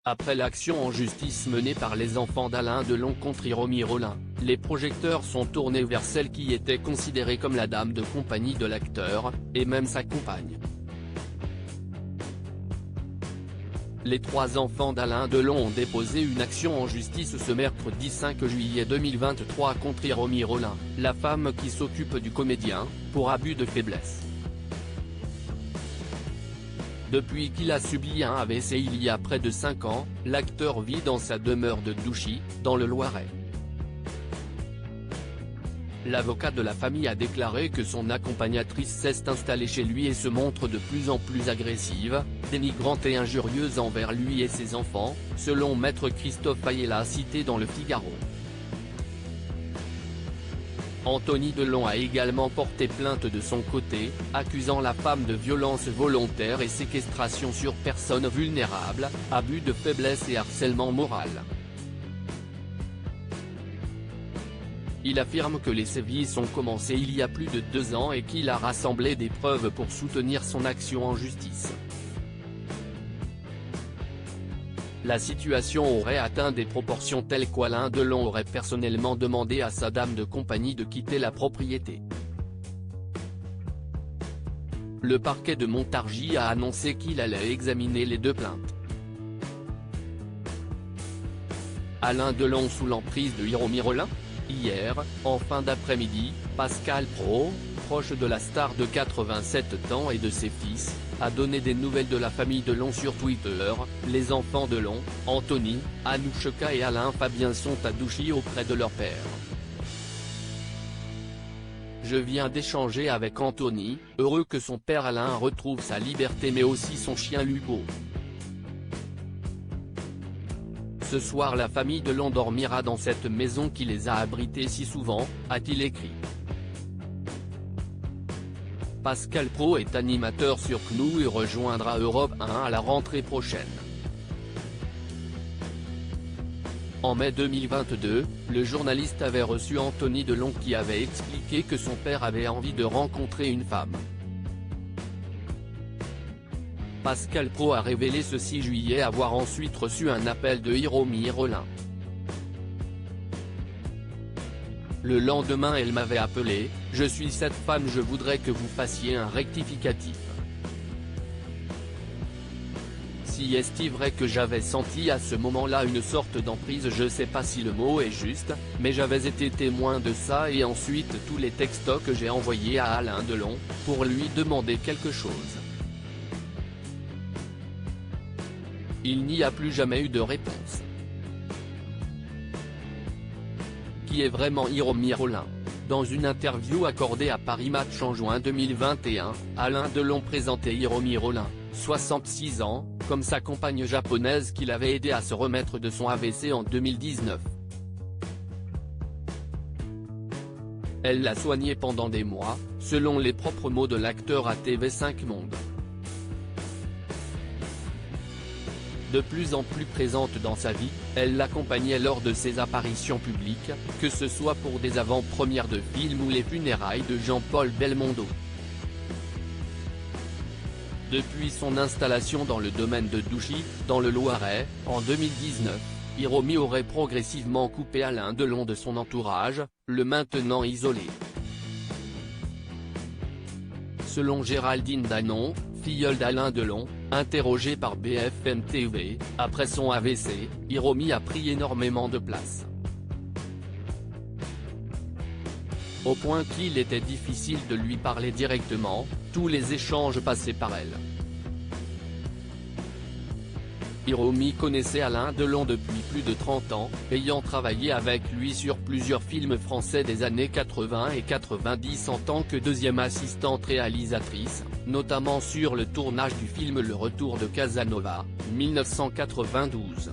Après l'action en justice menée par les enfants d'Alain Delon contre Hiromi Rollin, les projecteurs sont tournés vers celle qui était considérée comme la dame de compagnie de l'acteur, et même sa compagne. Les 3 enfants d'Alain Delon ont déposé une action en justice ce mercredi 5 juillet 2023 contre Hiromi Rollin, la femme qui s'occupe du comédien, pour abus de faiblesse. Depuis qu'il a subi un AVC il y a près de 5 ans, l'acteur vit dans sa demeure de Douchy, dans le Loiret. L'avocat de la famille a déclaré que son accompagnatrice s'est installée chez lui et se montre de plus en plus agressive, dénigrante et injurieuse envers lui et ses enfants, selon maître Christophe Ayala cité dans Le Figaro. Anthony Delon a également porté plainte de son côté, accusant la femme de violence volontaire et séquestration sur personne vulnérable, abus de faiblesse et harcèlement moral. Il affirme que les sévices ont commencé il y a plus de 2 ans et qu'il a rassemblé des preuves pour soutenir son action en justice. La situation aurait atteint des proportions telles qu'Alain Delon aurait personnellement demandé à sa dame de compagnie de quitter la propriété. Le parquet de Montargis a annoncé qu'il allait examiner les 2 plaintes. Alain Delon sous l'emprise de Hiromi Rollin ? Hier, en fin d'après-midi, Pascal Praud, proche de la star de 87 ans et de ses fils, a donné des nouvelles de la famille Delon sur Twitter. Les enfants Delon, Anthony, Anouchka et Alain Fabien sont à Douchy auprès de leur père. Je viens d'échanger avec Anthony, heureux que son père Alain retrouve sa liberté mais aussi son chien Lugo. Ce soir la famille Delon dormira dans cette maison qui les a abrités si souvent, a-t-il écrit. Pascal Praud est animateur sur CNOO et rejoindra Europe 1 à la rentrée prochaine. En mai 2022, le journaliste avait reçu Anthony Delon qui avait expliqué que son père avait envie de rencontrer une femme. Pascal Praud a révélé ce 6 juillet avoir ensuite reçu un appel de Hiromi Rollin. Le lendemain elle m'avait appelé, je suis cette femme, je voudrais que vous fassiez un rectificatif. Si est-il vrai que j'avais senti à ce moment-là une sorte d'emprise, je sais pas si le mot est juste, mais j'avais été témoin de ça et ensuite tous les textos que j'ai envoyés à Alain Delon, pour lui demander quelque chose. Il n'y a plus jamais eu de réponse. Qui est vraiment Hiromi Rollin? Dans une interview accordée à Paris Match en juin 2021, Alain Delon présentait Hiromi Rollin, 66 ans, comme sa compagne japonaise qu'il avait aidé à se remettre de son AVC en 2019. Elle l'a soigné pendant des mois, selon les propres mots de l'acteur à TV5 Monde. De plus en plus présente dans sa vie, elle l'accompagnait lors de ses apparitions publiques, que ce soit pour des avant-premières de films ou les funérailles de Jean-Paul Belmondo. Depuis son installation dans le domaine de Douchy, dans le Loiret, en 2019, Hiromi aurait progressivement coupé Alain Delon de son entourage, le maintenant isolé. Selon Géraldine Danon, filleule d'Alain Delon, interrogée par BFM TV, après son AVC, Hiromi a pris énormément de place. Au point qu'il était difficile de lui parler directement, tous les échanges passaient par elle. Hiromi connaissait Alain Delon depuis plus de 30 ans, ayant travaillé avec lui sur plusieurs films français des années 80 et 90 en tant que deuxième assistante réalisatrice, notamment sur le tournage du film Le Retour de Casanova, 1992.